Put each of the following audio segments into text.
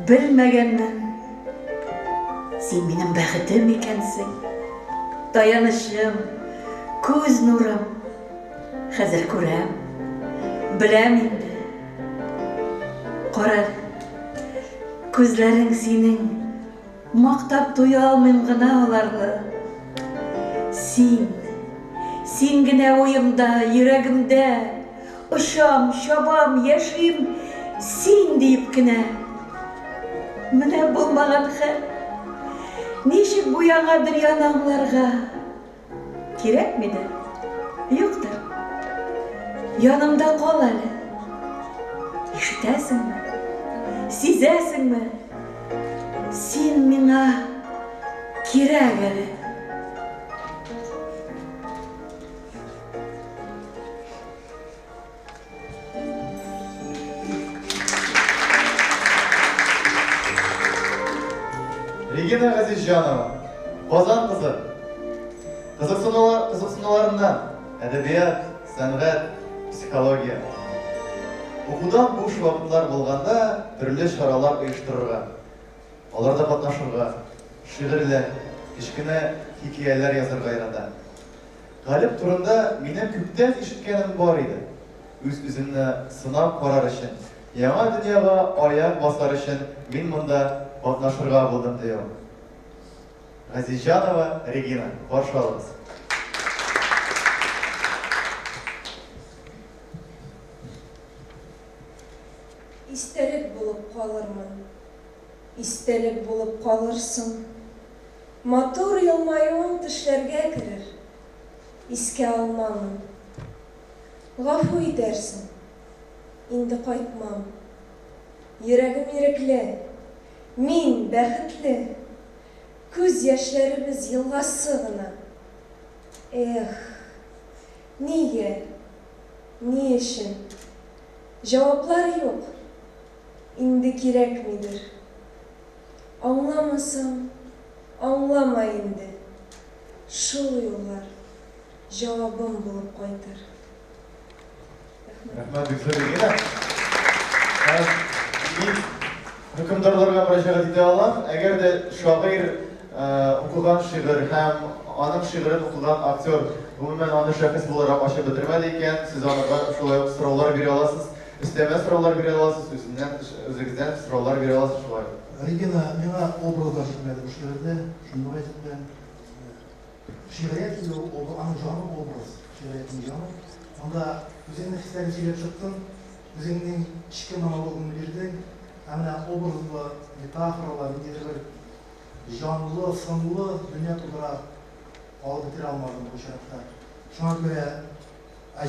Bilmegenden sen benim bәхетем икәнсең. Таянышым, күз нурым. Хәзер күрәм, беләм инде. Кара, күзләрең синең, мактап туя алмыйм гына аларны. Син генә уемда, йөрәгемдә, очам, чабам, яшим, син дип кенә. Менә булмаган хәл. Ничек бу яңа дөньяны аңларга? Кирәкмиде? Юктыр. Янымда кал әле. Ишетәсеңме? Сизәсеңме? Син миңа кирәк әле. Регина Газизжанова, Казан кызы. Кызыксынуларыннан әдәбият, сәнгать, психология. Укудан буш вакытлар булганда төрле чаралар оештырырга, аларда катнашырга, шигырьләр, кичкенә хикәяләр язарга ярата. Галип турында минем күптән ишеткәнем бар иде. Үз-үземне сынап карар өчен, яңа дөньяга аяк басар өчен мин монда катнашырга булдым ди ул. Газизжанова Регина, каршы алыгыз. Истәлек булып калырмын, истәлек булып калырсың. Матур елмаюың төшләргә керер, искә алмамын. Гафу итәрсең, инде кайтмам. Йөрәгем ирекле, мин бәхетле, күз яшьләребез елгасы гына. Эх, нигә, ни өчен? Җаваплар юк. Инде кирәкмидер. Аңламасам, аңлама инде. Шул юллар җавабым булып кайтыр. Рәхмәт, Регина. Мин хөкемдарларга мөрәҗәгать итә алам. Әгәр дә шагыйрь укыган шигырь һәм аның шигырен укыган актер гомумән аны шәхес буларак ачып бетермәде икән, сез аңа шулай ук сораулар бирә аласыз. Өстәмә сораулар бирә аласыз, үзегездән сораулар бирә аласыз шулай. Регина, миңа образлар җитмәде бу шигырьдә, шундый әйтеп. Шигырьят инде ул аның җаны образ, шигырьятның җаны. Анда үзеңнең хисләрен сөйләп чыктың, үзеңнең ичке монологын бирдең. Әмма образлы, метафоралар, ниндидер бер җанлы, сынлы дөнья тудыра алып бетерә алмадым бу шигырьдә. Шуңа күрә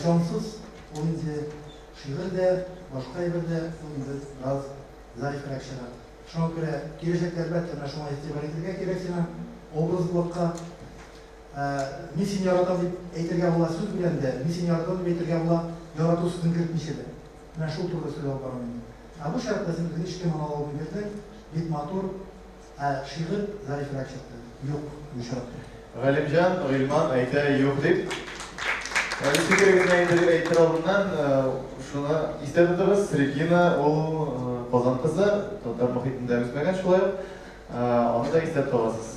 җансыз ул инде шигырьдә, башка әйбердә ул инде biraz зарифрак чыга. Шуңа күрә киләчәктә әлбәттә менә шуңа игътибар итәргә кирәк сиңа образлыкка. Мин сине яратам дип әйтергә була сүз белән дә, мин сине яратам дип әйтергә була ярату сүзен кертмичә дә. Менә шул турыда сөйләп барам инде. Бу шартта син ичке монологны бирдең, бит матур, шигырь зарифрак чыкты. Юк, бу шартта. Галимҗан, Гыйльман әйтә юк дип. Фикерегезне әйтер алдыннан шуны истә тотыгыз. Регина ул Казан кызы, татар мөхитендә үсмәгән шулай ук. Аны да истә тотыгыз.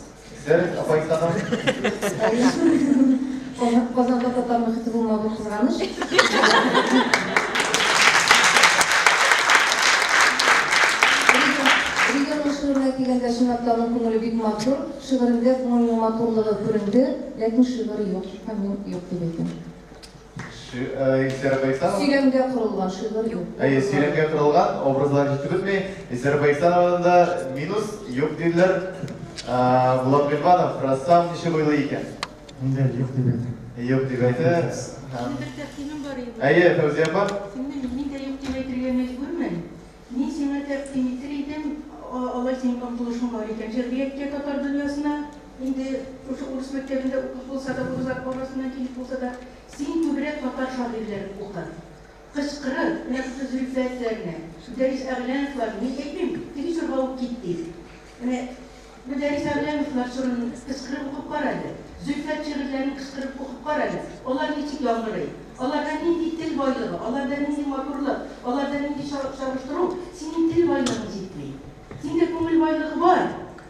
Сәр апай ханым. Казанда татар мөхите булмады кызганыч. Регина шигырьгә килгәндә шуннан күңеле бик матур, шигырендә күңелнең матурлыгы күренде, ләкин шигырь юк, һәм мин юк дип әйтәм. Сөйләмгә корылган шигырь юк. Сөйләмгә корылган образлар җитеп бетми. Исәр Байсановның да минус юк диләр. Булат Гыйльманов рассам ничек уйлый икән? Инде юк дип әйтәм. Юк дип әйтә. Бер тәкъдимем бар иде. Әйе, Фәүзия апа. Мин дә юк дип әйтергә мәҗбүрмен. Мин сиңа тәкъдим итер идем, алай синең омтылышың бар икән. Җәмгыятькә татар дөньясына инде урыс мәктәбендә укып булса да, урыс арасыннан килеп булса да, син күбрәк татар шагыйрьләрен укы. Кычкырып, менә бу зөлфәтләрне, Дәрис Әгъләновлар, мин әйтмим, телевизорга алып китте. Менә бу Дәрис Әгъләновлар шуны кычкырып укып кара әле. Зөлфәт шигырьләрен кычкырып укып кара әле. Алар ничек яңгырый? Аларда нинди тел байлыгы, аларда нинди матурлык, аларда нинди чагыштыру, синең тел байлыгың җитми. күңел байлыгы бар.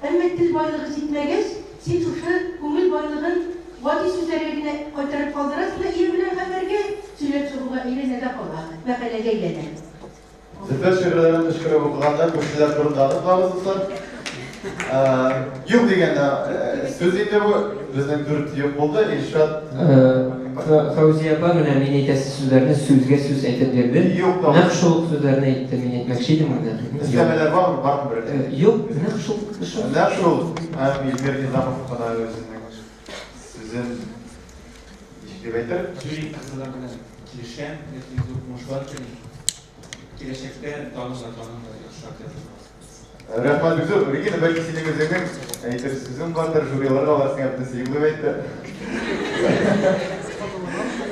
Әмма тел байлыгы җитмәгәч, син шушы күңел байлыгын гади сүзләргә генә кайтарып калдырасың да ир белән хәбәргә сөйләп чыгуга өйрәнә дә кала. Мәкаләгә әйләнә. Зөфәр шигырьләрен төшкереп укыганда күршеләр турындагы кагызлар. Юк дигәндә сүз инде бу безнең дүрт юк булды. Илшат Фәүзия апа менә мин әйтәсе сүзләрне сүзгә сүз әйтеп бирде. Юк та. Нәкъ шул сүзләрне әйтте, мин әйтмәкче идем монда. Эстәмәләр бармы бер? Юк, нәкъ шул. Нәкъ шул Илмир Низамов кына өзенең сүзен ишетеп әйтер. Юрий кызлар белән килешәм, ләкин зур уңышлар телим. Киләчәктә таныш-таныш яхшырак ясарбыз. Рәхмәт бик Регина, бәлки синең үзеңнең әйтер сүзең бардыр, жюриларга барсың әйтте сыйгылып әйтте.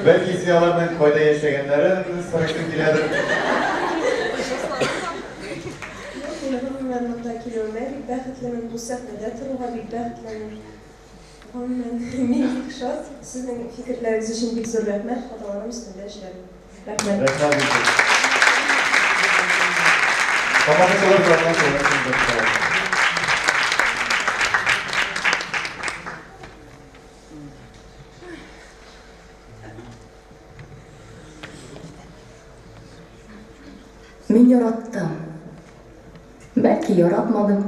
Бәлки син аларның кайда яшәгәннәрен сорыйсың киләдер. Мен монда килүемә бик бәхетлемен, бу сәхнәдә торуга бик бәхетлемен. Мин бик шат, сезнең фикерләрегез өчен бик зур рәхмәт, хаталарым өстендә эшләдем. Рәхмәт. Рәхмәт. Тамашачылар белән сөйләшәбез. Мин яраттым. Бәлки яратмадым.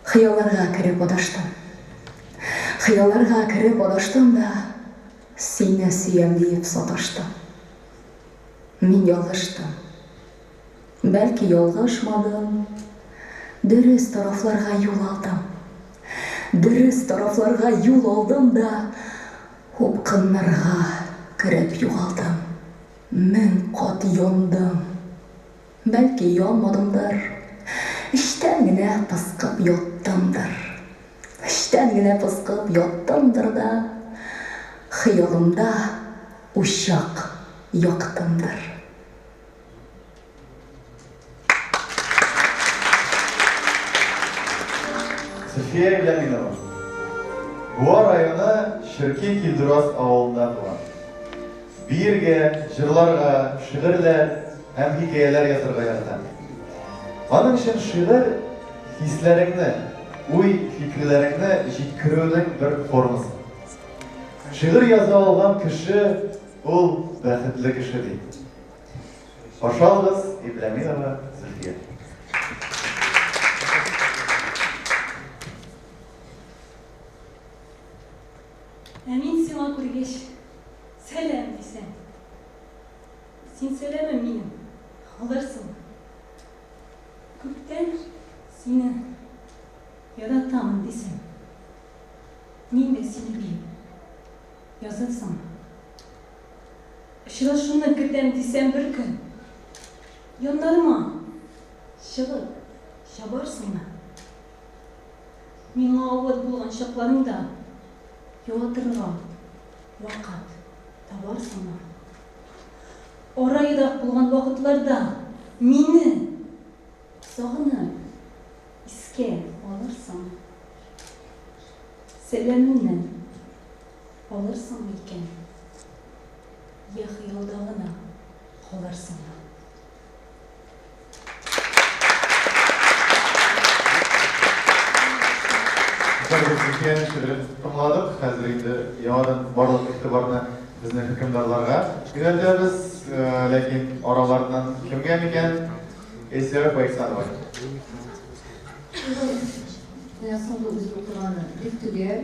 Хыялларга кереп адаштым. Хыялларга кереп адаштым да сине сөям диеп саташтым. Мин ялгыштым. Бәлки ялгышмадым. Дөрес тарафларга юл алдым. Дөрес тарафларга юл алдым да упкыннарга кереп югалдым. Мең кат яндым. Бәлки янмадымдыр. Эштән генә пыскып яттымдыр. Эштән генә пыскып яттымдыр да хыялымда учак яктымдыр. София Ляминова. Буа районы Ширки Килдурас авылында туган. Биергә, җырларга, шигырьләр һәм хикәяләр язарга ярата. Аның өчен шигырь хисләреңне, уй фикерләреңне җиткерүнең бер формасы. Шигырь яза алган кеше ул бәхетле кеше ди. Башалгыз Ибламинова Зөлфия. Мин сиңа күргәч, сәлам дисәм. Син сәләме минем, алырсың. Күптән сине яратамын дисәм. Мин дә сине бик язылсың. Очрашуны көтәм дисәм бер көн. Яннарыма чыгып чабарсыңмы? Миңа авыр булган чакларыңда Юатырга вакыт табарсыңмы? Орайдак булган вакытларда мине сагынып искә алырсыңмы? Сәламемне алырсыңмы икән? Я хыялда гына калырсыңмы? Зөлфияның шигырен тыңладык. Хәзер инде яңадан барлык игътибарны безнең хөкемдарларга юнәлтәбез, ләкин араларыннан кемгә микән? Эсера Байсанова. Менә соңгы үзем укыганы бик төгәл,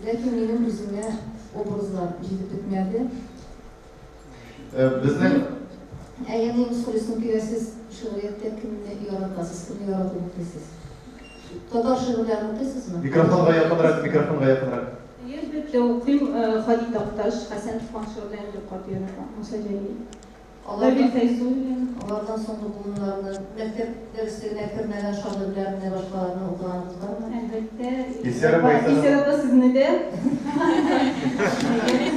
ләкин минем үземә образлар җитеп бетмәде. Безнең Әгәр инде сез кирәсез шигъриятта кемне яратасыз, кемне яратып укыйсыз? Татар шигырьләрен укыйсызмы? микрофонга якынрак. Әлбәттә укыйм, Хadi Такташ, Хәсән Туфан шигырьләрен бик каты яратам. Муса Җәлил, Ләбиб Фәйзуллин. Алардан соңгы буыннарны мәктәп дәреслегенә кермәгән шагыйрьләрне, башкаларны укыгансызмы? Әлбәттә. Исәр Байсанова. Исәр апа сезне дә.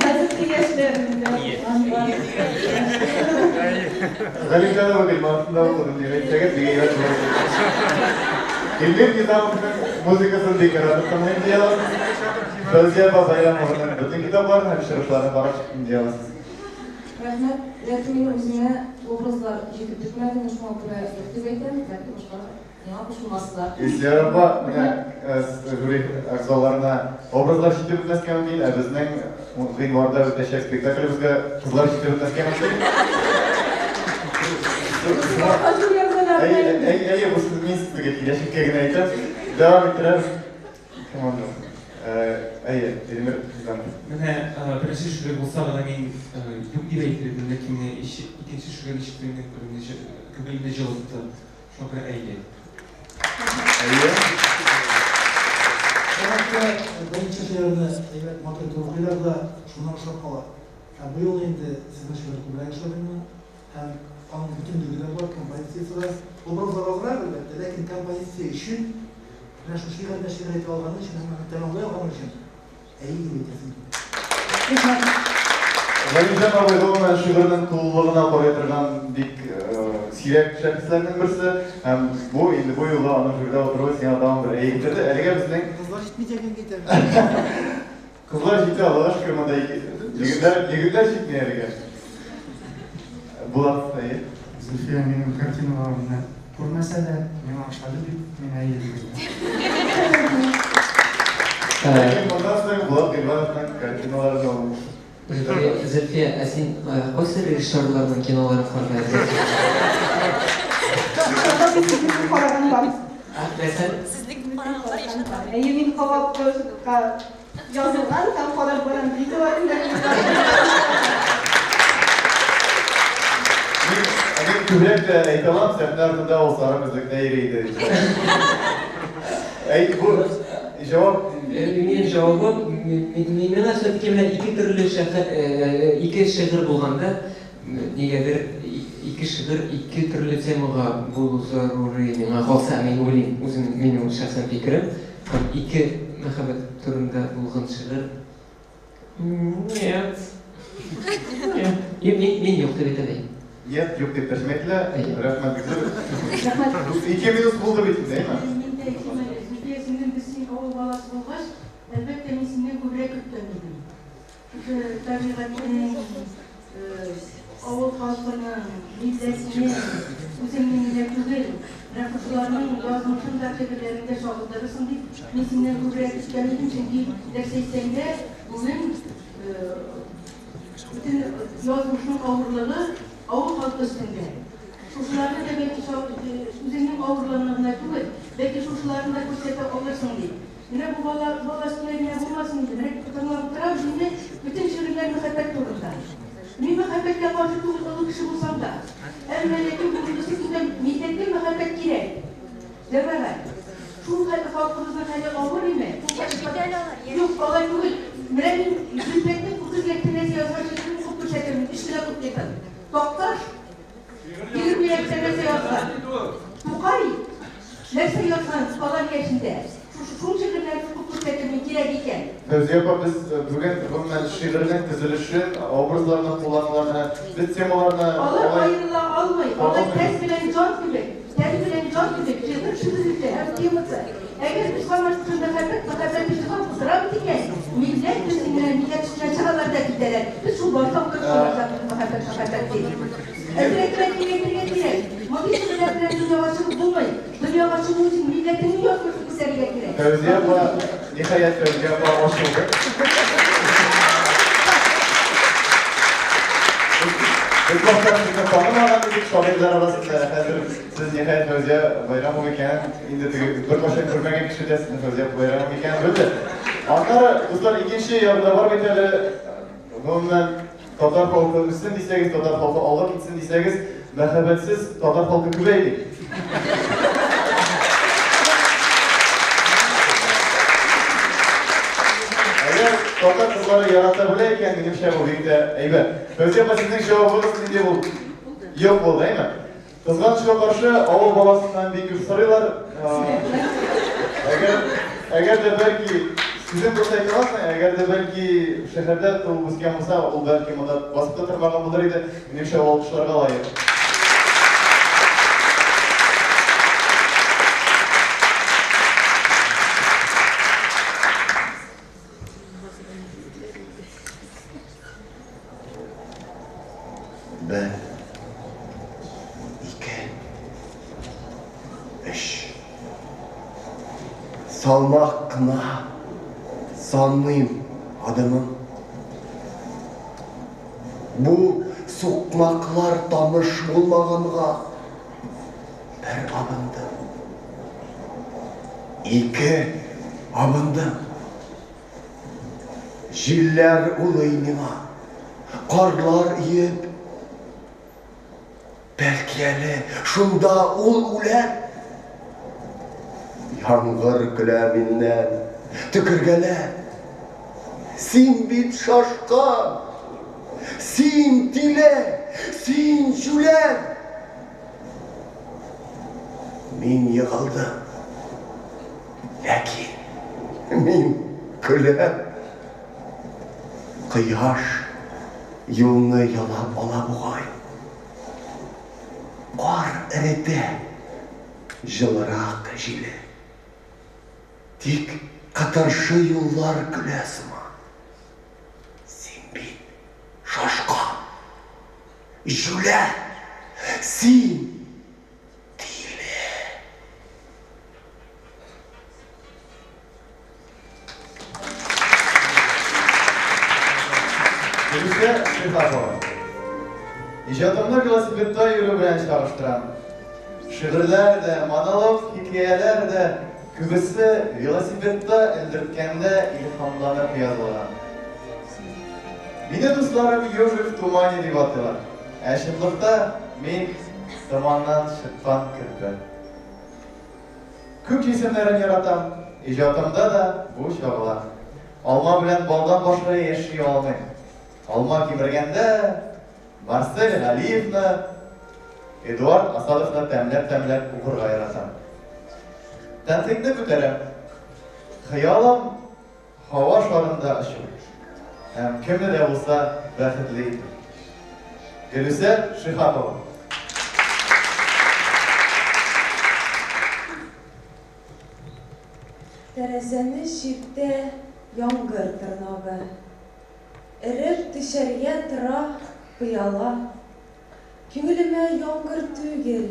Хәзерге яшьләрне дә. Галимҗанова Гөлматында укыдым дип әйтсәгез, бигрәк Илмир Низамовның музыкасын бик яратып тыңлыйм дияләр. Фәүзия Байрамованың бөтен китапларын һәм чыгышларын барып чыктым дияләр. Рәхмәт, ләкин минем үземә образлар җитеп бетмәде, шуңа күрә дип әйтәм, бәлки башка кушылмасыздар. Исерапа, жюри ағзаларына образлар жетіп өтмескен değil, біздің ғинуарда өтешек спектаклімізге қызлар жетіп өтмескен değil. Әйе, бұл мен сізге келешекке гіне айтам. Devam ettirem. Команда. Әйе, Эльмир Хизанов. Менә беренче шүрек булса гына мин юк дип әйттердем, ләкин менә икенче шүрек ишетүнең күбәйде җылытты. Шуңа күрә әйе. Әйе. Birinci şehirde Madrid Turkiyada şundan uşak kala. Bu yol indi sizin şehir kubra yaşadığını hem onun bütün bilgiler var, kompozisyası var. Obrazlar azlar elbette, lakin kompozisiya için ben şu şehirde şehirde alğanı için hemen tamamlayan için iyi gibi kesin. Галимжан Абайдулланың шигырінің тулылығына қоя тұрған бик сирек шәхесләрнең берсе, һәм бу инде бу юлда аның журда отыруы сиңа тагын бер әйттерде. Әлегә безнең Kızlar gitmeyecek gittim. кызлар җитә, Аллага шөкер, монда егетләр җитми әлегә. Булат әйе. Зөлфия менің картиналарымны күрмәсә дә, миңа ошады дип, мин әйе дидем. Мондан соң Булат Гыйльбановның картиналары да Зөлфия, ә син кайсы режиссерларның киноларын карыйсың? Sizlik paralar yaşadılar. Yemin kavak yazılgan, tam kadar baran videoların da Мен күбрәк тә әйтә алам, сәхнә артында ул сары күзлектә йөрийди. Әйт, бу җавап Менің жауабым, миңа все-таки ике төрле ике шигырь булганда, нигәдер ике шигырь ике төрле темага булу зарури миңа калса, мин уйлыйм, минем шәхсән фикерем, ике мәхәббәт турында булган шигырь. Нет. Мин юк дип әйтәм. Нет, юк дип тәшмәкле. Рәхмәт бик зур. 2 минут булды бит, әйме? баласы болғаш, әлбәттә мен сенен күбрәк көткән идем. Табиғаттың, авыл халқының милләтенең үзеңнең генә түгел, рәхмәтләрнең язмышын да шигырьләрендә чагылдырырсың дип, мен сеннән күбрәк көткән идем, чөнки дәресәйсәңдә бүген bütün yazмышның авырлыгы авыл халкы өстендә. Шушыларны да бәлки үзеңнең авырлыгына гына түгел, бәлки шушыларны да күрсәтә алырсың дип. Менә бу баласына булмасын дип, тыңлап торам, җинне bütün шигырьләр мәхәббәт турында. Мин мәхәббәткә каршы түгел олы кеше булсам да, әмма ләкин бу кешегә милләткә мәхәббәт кирәк. Дәвәгә. Шул халкыбызның хәле авыр име? Юк, алай түгел. Менә мин Зөлфәтнең күзгә тәнәсе язган шигырен укып күрсәтәм, эшләп укып китәм. Токташ. Егермеләр тәнәсе язган. Тукай. Нәрсә язган балалар яшендә? Шул шигырьләрне укып күрсәтәм кирәк икән. Фәүзия апа, без бүген гомумән шигырьнең төзелешен, образларны куллануын, без темаларны аерыла алмый. Алар тәс белән җан кебек. Тәс белән җан кебек. Шигырьләрдә һәм темасы. Әгәр biz хамаштың мәхәббәт ишетеп утырабыз икән, милләт безнең милләт чыгаларда китәләр. Без шул баштан мәхәббәт дип. Әзрәтләр кирәк. Мондый шигырьләрдә дөньяга чыгып булмый. Дөньяга чыгу өчен милләтне язмыш күрсәтергә кирәк. Фәүзия апа, ниһаять Фәүзия апа ачылды. Biz bakımdan tanımadan bir şairler arasında hazır siz nihayet Fəvziyə Bayramov ikən indi bir başa görməyən kişi desiniz Fəvziyə Bayramov ikən öldü. Anlara dostlar ikinci yarıda var bitəli gümümən Tatar halkı üstün deysəgiz, Tatar halkı Allah gitsin deysəgiz məhəbbətsiz Tatar halkı kübəydik. Tatar kızları yaratabiləyikən benim şey bu birlikdə eybət. Fəvziyə apа sizin cevabınız indi bu yok oldu değil mi? Kızgançlığa karşı avul balasından bir gün sarıyorlar. Eğer de belki sizin bu sayfalarsa, eğer de belki şehirde tuğbuzken olsa, o belki basıpta tırmağın bularıydı. Benim şey oluşlarına layık. Ben, iki, üç, Salmak kına sanmayayım adımım. Bu sokmaklar tanış olmağınға bir abındım. İki abındım. Jiller ulayınıma, karlar yiyip, belki eli şunda ul uler. Yağmur küleminden tükürgeler. Sin bit şaşkan, sin dile, sin jüler. Min yığıldım, lakin min külem. Kıyaş yolunu yalap ala buğay. Kar eride жылырақ жили. Тик қатаршы yollar күлесіма. Сен бит шашқан, жүлә, сен тиле. Birisi Şifakova. İcadımda velosipedda yürü bilen çağıştıran. Şiirler de, monolog, hikayeler de kübüsü velosipedda eldirtkende ilhamlanıp yazılan. Meni dostlarım Yusuf Tumani deb atıyorlar. Şınlıkta men zamandan çıkkan kirpi. Köp isimlerini yaratam, icadımda da bu çağılar. Alma bilen baldan başka yaşay almayım. Alma kemirgende Marcel Aliyevni, Eduard Asadovni temlep okurga yaratam. Tanqidni ko'tarib, xayolim havo sharida uchib, kimni de bo'lsa baxtli edim. Gülüser Şihapova. Terezeni şifte yağmur tırnağı. Erip dışarıya tıra pıyala. Küngülüme yağmur tügül,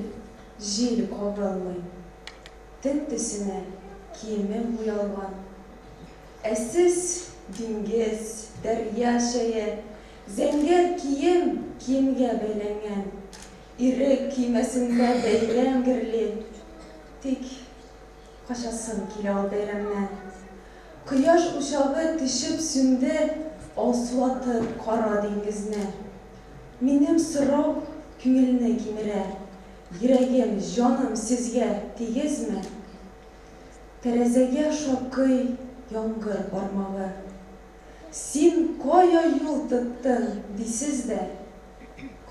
jil kovralmay. Tintesine kiyimim uyalgan. Esiz dingiz, derya şeye, zenger kiyimge belengen. İri kiymesinde beylem girli. Tik kaşasın kilal beyremden. Kıyaş uşağı tişip sündü, asvatı kara dengizne. Minim sırav küngülüne kimire. Yüreğim, canım sizge tiyizme. Terezege şapkıy yağmur barmağı. Sin koya yol tuttun disiz de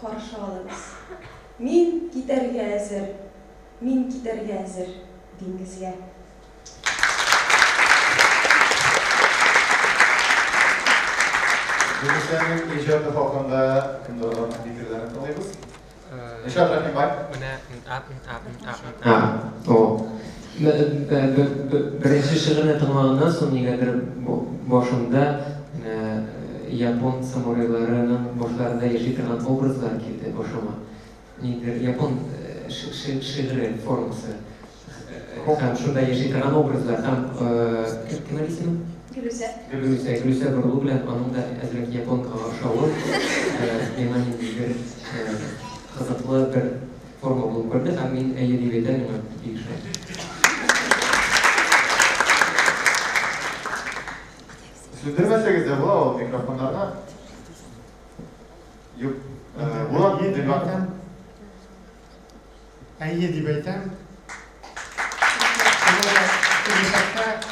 karşı alırız. Min giderge hazır dengizge. Gülüser'in icatı hakkında kimde olan fikirlerini tanıyız. Eşat Rahim Bay. Birinci şiirini tыңлағаннан соң негәдер башымда Япон самурайларының башларында яши торган образлар килде башыма. Нидер Япон шигыре формасы. Һәм шунда яши торган образлар һәм кем исеме? Гөлүсә Борылу белән аның да әзрәк японка ашавы миңа ниндидер кызыклы бер форма булып күрде һәм мин әйе дип әйтәм миңа бик ошый. Sürdürmeseniz de bu mikrofonlarına. Yok. Bulan Әйе дип әйтәм.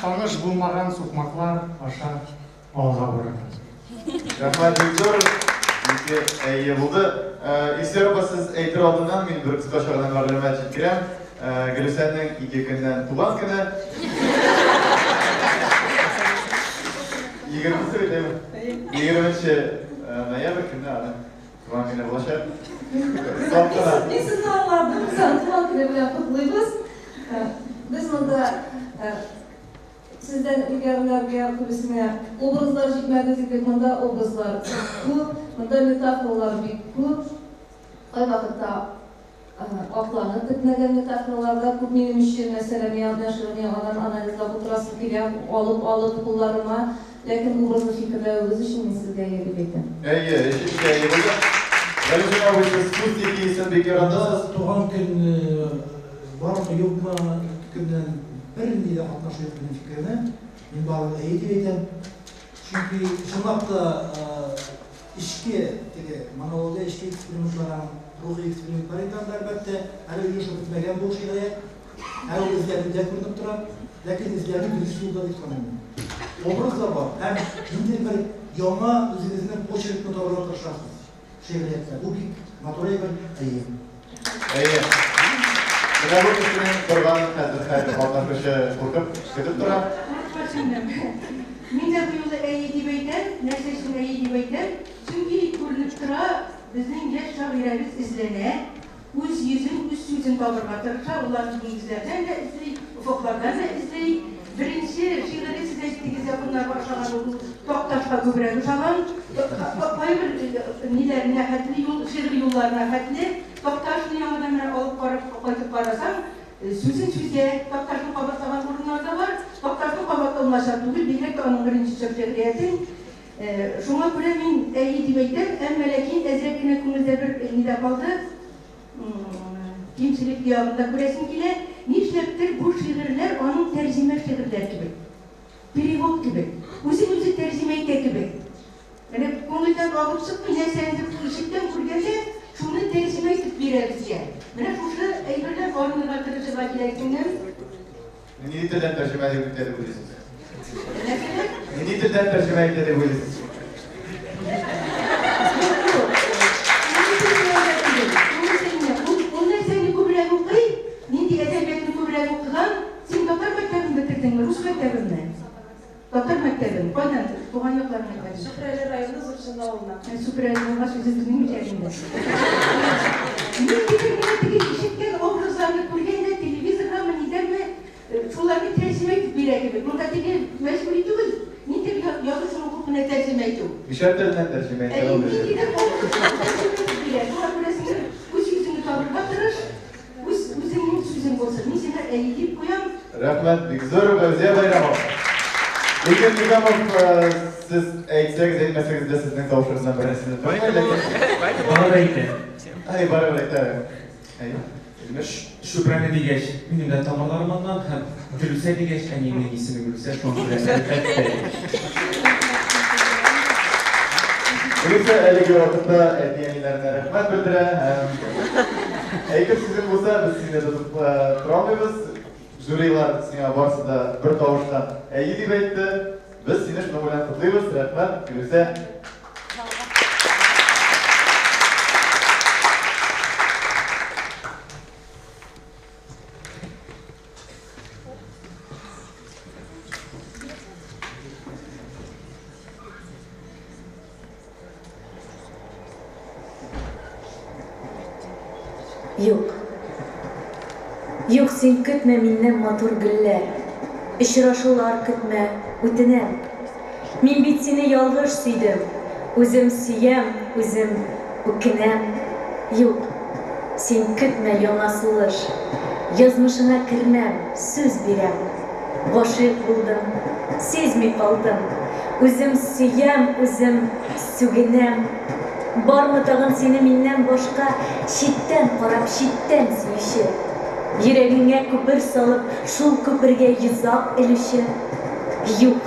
Таныш булмаган сукмаклар аша алга барабыз. Рахмат Виктор. Әйе булды. Исерба сіз әйтер алдынан мен бір кыска шағынан мәгълүмат җиткерәм. Гөлүсәнең 2 көннән туган көне. 20 ноябрь günü abi. Tuvan günü bulaşar. Biz sizni anladım. Sen tuvan günü bilen kutlayız. Biz bunda sizden ilgililerge kulisine obrazlar jitmedi. Bunda obrazlar bu, bunda metaforalar bik bu. Ay vakitte Aklana tıknagan metaforalarda көп benim için mesela yazmışım yalan analizlap oturasım kile alıp kullarıma lakin obrazlı fikirleriniz için sizge yedirdim. Eye, eşitlikle iyi buldu. Belki ama bu spustik iyisin bir göründüsünüz. Туған күн бар ма юк ма күннен бірінде де қатнашып өткен fikirine мен барлығы iyi деп айтамын. Çünkü шындап та ішке теге монология ішке экспериментларың ruhi eksperiment бар ekan albatta әлі жүріп bitmagan bu hikoya әлі o'zgarishlar ko'rinib turadi lekin o'zgarish durish yo'lda deb sanayman obrazlar bor ham bunday bir yoma o'zingizni почеркni to'g'rilab turishasiz she'riyatda bu noto'g'ri bir ayib Eye. Nima bu kishining qurban hozir qatnashishi qo'rqib ketib turadi. Мен de bu yolda iyi deyip aytам, нәрсе үшін iyi deyip aytам. Çünkü көрініп тұра, біздің яш шағирабыз izlene, өз yüzün, өз сөзін табырға тырыша, олардың негіздерден de izlей, ufuklardan da izley. Birinci şiiri siz aytdınız yakınlar başlagan oldu, Toqtaşqa көбірек uşagan, qayбір нелеріне хәтлі, şiiri yollarına hәтлі, Toqtaş'ın yanından alıp qaytып барасам, Сөзін сөзге, Тоқташтың қабаттаған орынlarda бар, Тоқташтың қабатталмаша түгіл, бигерәк те аның бірінші шәкіретін. Шуңа күрә мин әйе дип әйтәм, әмма ләкин әзрәк кенә күңелдә бер нидә калды. Кимчелек ягында күрәсем килә, нишләптер бу шигырьләр аның тәрҗемә шигырьләр кебек. Перевод кебек. Үзе тәрҗемә итә кебек. Менә күңелдән алып чыкты, нәрсәне ишектән күргәндә, шуны тәрҗемә итеп бирә безгә. Менә шушы әйберләр барынырга тырышырга кирәксеңнәр. Нинди телдән тәрҗемә итә дип уйлыйсыз? Нинди телдән тәрҗемә итә дип уйлыйсыз? Ул нәрсәне күбрәк укый, нинди әдәбиятны күбрәк укыган, син татар мәктәбен бетердеңме, рус мәктәбенме? Татар мәктәбен, кайдан? Туган якларына мәктәбе. Шөһрәле районы Зурчында авылына. Шөһрәле булган сүзе безнең үҗәгендә. Мин теге ишеткән образларны күргәндә телевизордамы, нидәме, шуларны тәрҗемә итеп бирә кебек. Монда теге мәҗбүри түгел. Мин теге язучының хукукына тәрҗемә итү. Ишәр телдән тәрҗемә итә ул. Үзеңнең сүзең булсын. Мин сиңа әйе дип куям. Рәхмәт, бик зур Гәүзия Байрамов. Ләкин Байрамов, сез әйтсәгез, әйтмәсәгез дә сезнең тавышыгыздан берәрсен тоймай, ләкин Бара әйтә. Ай, барыбер әйтә. Шөпрәне дигәч, минем дә тамырларымнан һәм Гөлүсә дигәч, әниемнең исеме Гөлүсә, шуның белән әлбәттә. Гөлүсә әлеге вакытта әти-әниләренә рәхмәт белдерә. Әйтеп сүзең булса, без сине тотып тора алмыйбыз. Жюрилар сиңа барсы да бер тавыштан әйе дип әйтте. Без сине шуның белән котлыйбыз. Рәхмәт, Гөлүсә. Юк, син көтмә миннән матур гөлләр. Очрашулар көтмә, үтенәм. Мин бит сине ялгыш сөйдем. Үзем сөям, үзем үкенәм. Юк, син көтмә яңа сулыш. Язмышыңа кермәм, сүз бирәм. Гашыйк булдым, сизми калдым. Үзем сөям, үзем сүгенәм. Бармы тагын сине миннән башка, читтән карап, читтән сөюче. Йөрәгеңә күпер салып, шул күпергә йозак элүче. Юк,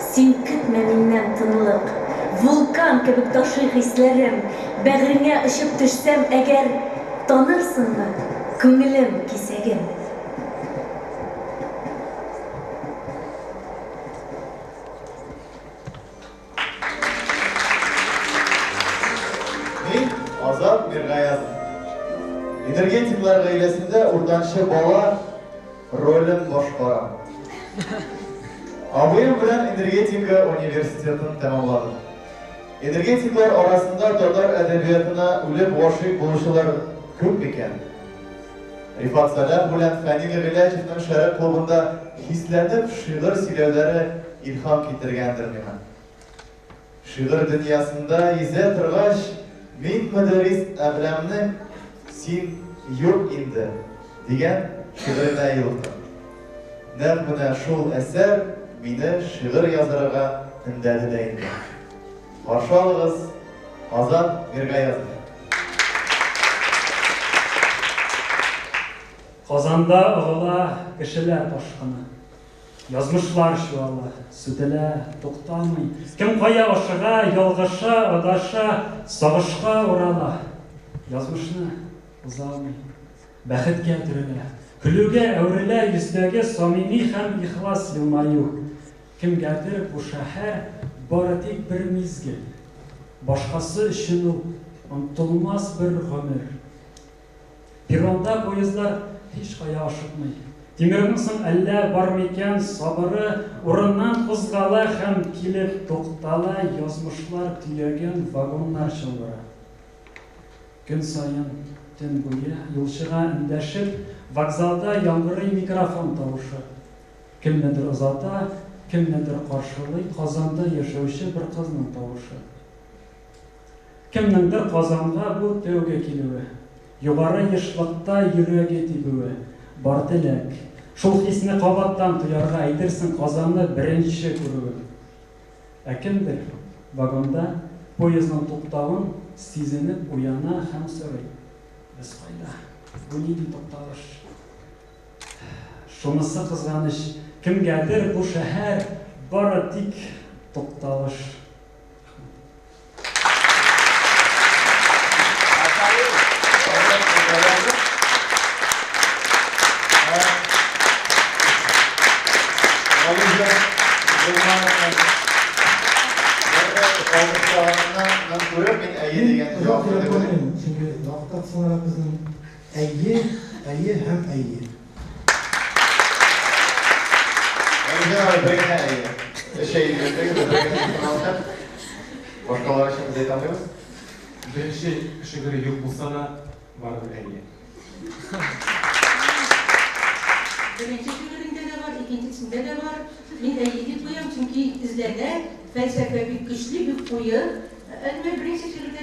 син көтмә миннән тынлык. Вулкан кебек ташый хисләрем. Бәгыреңә очып төшсәм әгәр, танырсыңмы күңелем кисәген? Азат Миргаязов. Энергетиклар гаиләсендә уртанчы бала ролен башкара. Абыем белән энергетика университетын тәмамладым. Энергетиклар арасында татар әдәбиятына үлеп гашыйк булучылар күп икән. Рифат Салах белән Фәнил Гыйләҗевнең шәрек клубында хисләнеп шигырь сөйләүләре илһам китергәндер миңа. Шигырь дөньясында йөзә торгач, мин мәдәрис әбләмне син юк инде дигән шигыренә юлыктым. Нәкъ менә шул әсәр мине шигырь язарга өндәде дә инде. Каршы алыгыз, Азат Миргаязов. Казанда ығыла кешеләр ташкыны. Язмышлар чуала, сүтелә, туктамый. Кем кая ашыга, ялгыша, адаша, сагышка урала. Язмышны узалмый, бәхеткә төрелә. Көлүгә әүрелә йөздәге самими һәм ихлас елмаю. Кемгәдер бу шәһәр бары тик бер мизгел. Башкасы өчен ул онытылмас бер гомер. Перронда поездлар һич кая ашыкмый. Тимернең соң әллә бар микән сабыры урыннан кузгала һәм килеп туктала, язмышлар төягән вагоннар чылбыра. Көн саен төн буе юлчыга эндәшеп, вокзалда яңгырый микрофон тавышы. Кемнедер озата, кемнедер каршылый Казанда яшәүче бер кызның тавышы. Кемнеңдер Казанга бу тәүгә килүе, югары ешлыкта йөрәге тибүе, бар теләк. Шул хисне кабаттан туярга әйтерсең Казанны беренче күрүе. Ә кемдер вагонда поездның туктавын сизенеп уяна һәм сорый: без кайда? Бу нинди тукталыш? Шунысы кызганыч, кемгәдер бу шәһәр бары тик тукталыш. Çünkü nokta sonra bizim әйе һәм әйе. Башкалар өчен без әйтә алмыйбыз. Беренче шигырь юк булса да, барыбер әйе. Birinci şiirinde de var, ikincisinde de var. Min әйе дип куям, чөнки изләрдә фәлсәфә бик көчле, бик куе. Әлбәттә беренче шиирдә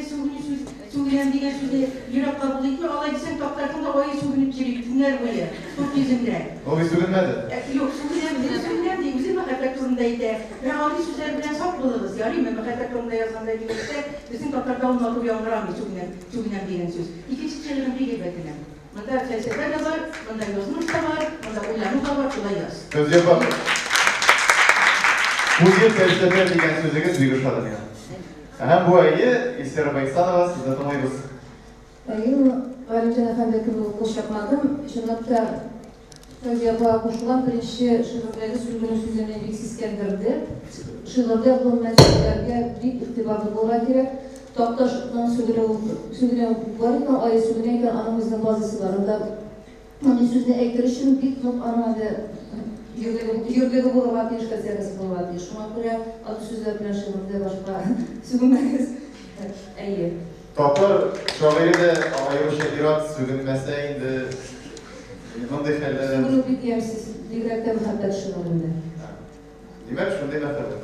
сүгенәм дигән сүзне йөрәк кабул итми, алай дисәң тактасында ай сүгенеп йөри, төннәр буе, күк йөзендә. Ул сүгенмәде. Юк, сүгенәм ди, үзе мәхәббәт турында әйтә. Менә андый сүзләр белән сак булыгыз, ярыймы? Мәхәббәт турында язганда дигәндә, безнең тактарда ул матур яңгырамый сүгенәм дигән сүз. Икенче шигырем бик әйбәтенә. Монда фәлсәфә дә бар, монда язмыш та бар, монда уйлану да бар, шулай яз. Көзгә бак. Бүген фәлсәфә дигән сүзегез бик ошады миңа. Һәм бу әйе Исер Байсанова, сезне тыңлыйбыз. Галимҗан әфәнде кебек кушакмадым. Шунлыкта Фәүзия кушылган беренче шигырьдәге сүзгән сүзенә бик сискәндерде. Шигырьдә бу мәсьәләләргә бик игътибарлы булырга кирәк. Такташның сүгенә бар икән, ай сүгенә икән, аның үзенең базасы бар. Анда моны сүзне әйтер өчен бик зур анада йөргәге булырга тиеш, кәсәбәсе булырга тиеш. Шуңа күрә аты сүзләр белән шигырьдә башка сүгенмәгез. Әйе. Татар шагыйре дә аеруча ирак сүгенмәсә инде мондай хәлләрдә. Шуны бик ямьсез, бигрәк тә мәхәббәт шигырендә. Димәк, шундый мәхәббәт.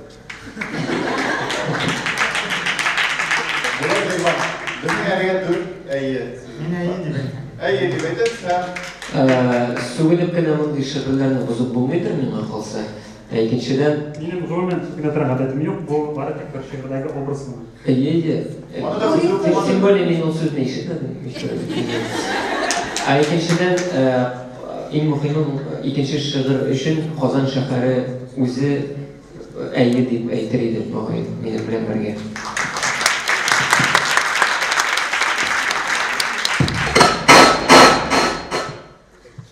Безнең әлегә дүрт әйе. Мин әйе дибен. Әйе дип әйтәсез. Сүгенеп кенә мондый шигырьләрне бозып булмыйдыр миңа калса. Икенчедән, Минем гомумән сүгенә гадәтем юк, бу бары тик бер шигырьдәге образ гына. әйе. Тем более мин ул сүзне ишетмәдем. Икенчедән, иң мөһиме икенче шигырь өчен Казан шәһәре үзе әйе дип әйтер иде, минем белән бергә.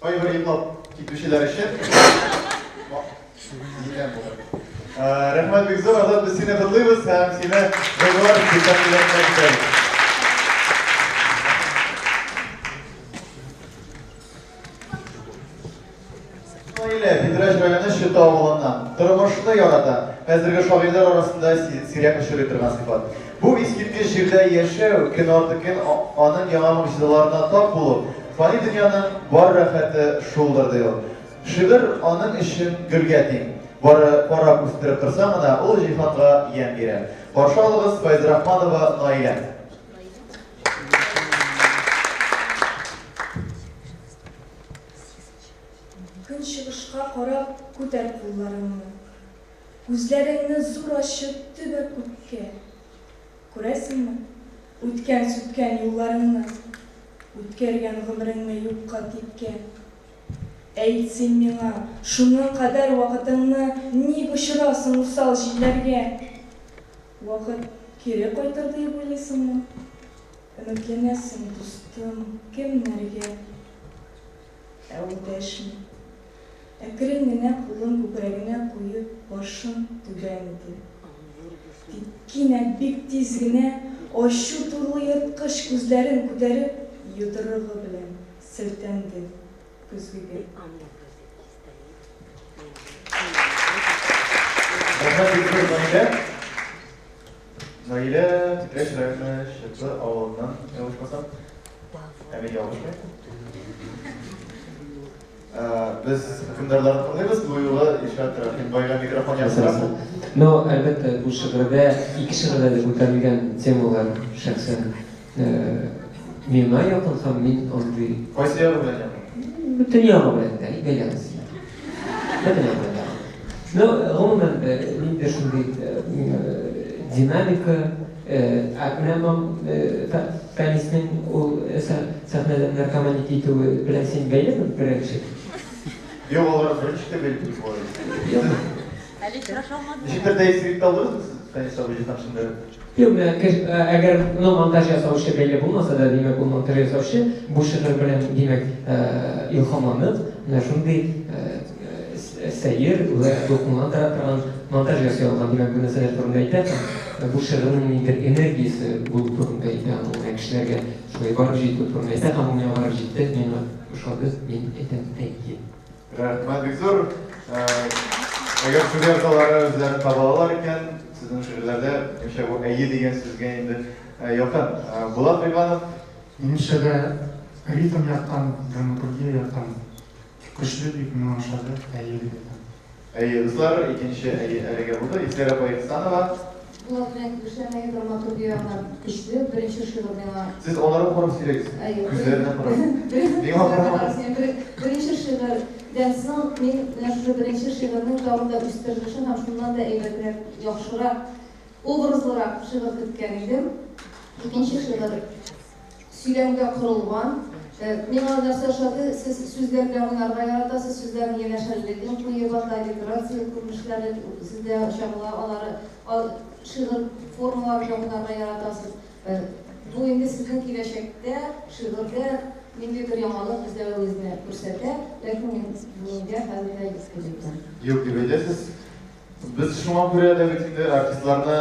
Кайбер имлап китүчеләр өчен рәхмәт бик зур, Азат, без сине котлыйбыз һәм сине җырлар спектакльләрендә көтәбез. Наилә Федераль районы Чыта авылыннан тормышны ярата. Хәзерге шагыйрьләр арасында сирәк очрый торган сыйфат. Бу искиткеч җирдә яшәү, көн арты көн аның яңа мөгъҗизаларына тап булып, фани дөньяның бар рәхәте шулдыр ди ул. Шигырь аның өчен гөлгә тиң. Бары карап үстереп торса гына, ул җиһанга ямь бирә. Каршы алыгыз Файзрахманова Наилә. Күн чыгышка карап күтәр кулларыңны. Күзләреңне зур ачып төбә күккә. Күрәсеңме? Үткән-сүткән юлларыңны, үткәргән гомереңне юкка киткән. Әйт син миңа, шуның кадәр вакытыңны ник очрасың усал җилләргә? Вакыт кире кайтыр дип уйлыйсыңмы? Өметләнәсең, дустым, кемнәргә? Ул дәшми. Әкрен генә кулын күкрәгенә куеп, башын түбән итеп. Кинәт бик тиз генә ачу тулы йырткыч күзләрен күтәреп, йодрыгы белән селтәнде көзгегә. Наилә Титрәш районы Шыпы авылынан ялгышмасам, әмин ялгышмай. Biz hükümdarlarını tanıyız, bu yola İşaret Rafin mikrofon yapsın. No, elbette bu şehirde, iki şehirde de ko'tarilgan temalar şahsen menga yoqin ham men onday. Qaysi yog'i bilan yoqin? Butun yog'i bilan da, bilasiz. Butun yog'i bilan. No, umuman menda shunday dinamika, aqlamam Fanisning o sahnada narkomanik etuvi bilan sen baylami birinchi? Yo'q, ular birinchi de belki bu arada. Yo'q. Nechta tayyorlik aldingiz siz Fanis Abidjan shunday? Yo'q, agar uni montaj yasovchi belli bo'lmasa-da, demak u montaj yasovchi bu shehir bilan demak ilhomlanib, mana shunday sayr va do'konlantira turgan montaj yasay olgan, demak bu narsalar turibdi aytyapman. Bu shehirning energiyasi bu turibdi aytgan kishilarga shunday borib jetib turibdi aytsa ham unga borib jetdi, meni o'shadi, men aytaman. Rahmat, Bekzor. Agar shu yerdalar o'zlarini tabalalar ekan, sizning she'rlarda o'sha bu ayyi degan so'zga endi yoqin. Bulat Beganov Menimcha ritm yoqqan, dramaturgiya yoqqan, kuchli deb men o'shada ayyi deb aytaman. Ayyi do'stlar, ikkinchi ayyi ega bo'ldi. Isra Poyexsanova. Bular bilan ishlagan dramaturgiya kuchli, birinchi she'ri menga. Siz onlarga qarab so'raysiz. Ko'zlaridan qarab. Birinchi she'ri Densin, men shu birinchi she'rning davomida o'stirilishini ham shundan da aybatroq, yaxshiroq, obrazliroq she'r bitgan edim. Ikkinchi she'r suylamga qurilgan. Menga narsa o'shadi, siz so'zlar bilan o'ynarga yaratasiz, so'zlarni yanashirlikni qo'yib, alliteratsiya ko'rinishlari sizda shag'lar she'r formalariga o'ynarga yaratasiz. Bu endi sizning kelajakda she'rda Mendədir yanılıq bizdə özünə göstərdi. Lakin men bunga hozirda yetishmayapman. Yo'q deb aytasiz. Biz shunga ko'ra davlatda artistlarni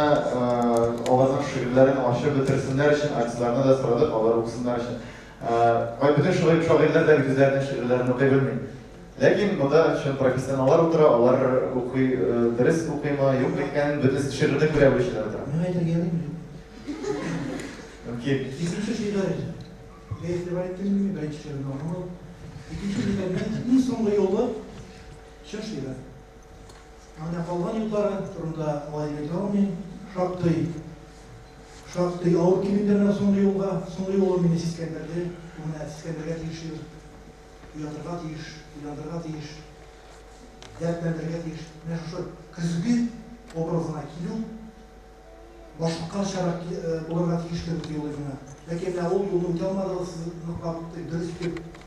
ovozini she'rlarini oshirib bitirsinlar uchun artistlarni da so'radik, ular o'qisinlar uchun. Butun shoirlar da o'zlarining she'rlarini o'qiy bilmaydi. Lekin bunda shun professionallar o'tira, ular o'qiy, dars o'qiymi, yo'q ekan, biz she'rni ko'ra bilishlar. Men aytganim Mumkin. ikkinchi she'rlar e'tibor etdingmi? Birinchi she'rni o'qib, ikkinchi she'rlar eng so'nggi yo'li shu she'rlar. Ana qolgan yo'llari turunda oilalarning şartday ağır kiminlerine so'nggi yo'li meni seskandirdi. Uni seskandirga tegishli, uyandırga tegish, dardlandirga tegish. Mana shu kuzgi obrazına kelu boshqa sharoit bo'larga tegishli yo'l edi. Lekin o yolni o'tolmadi, siz niqobni durust deb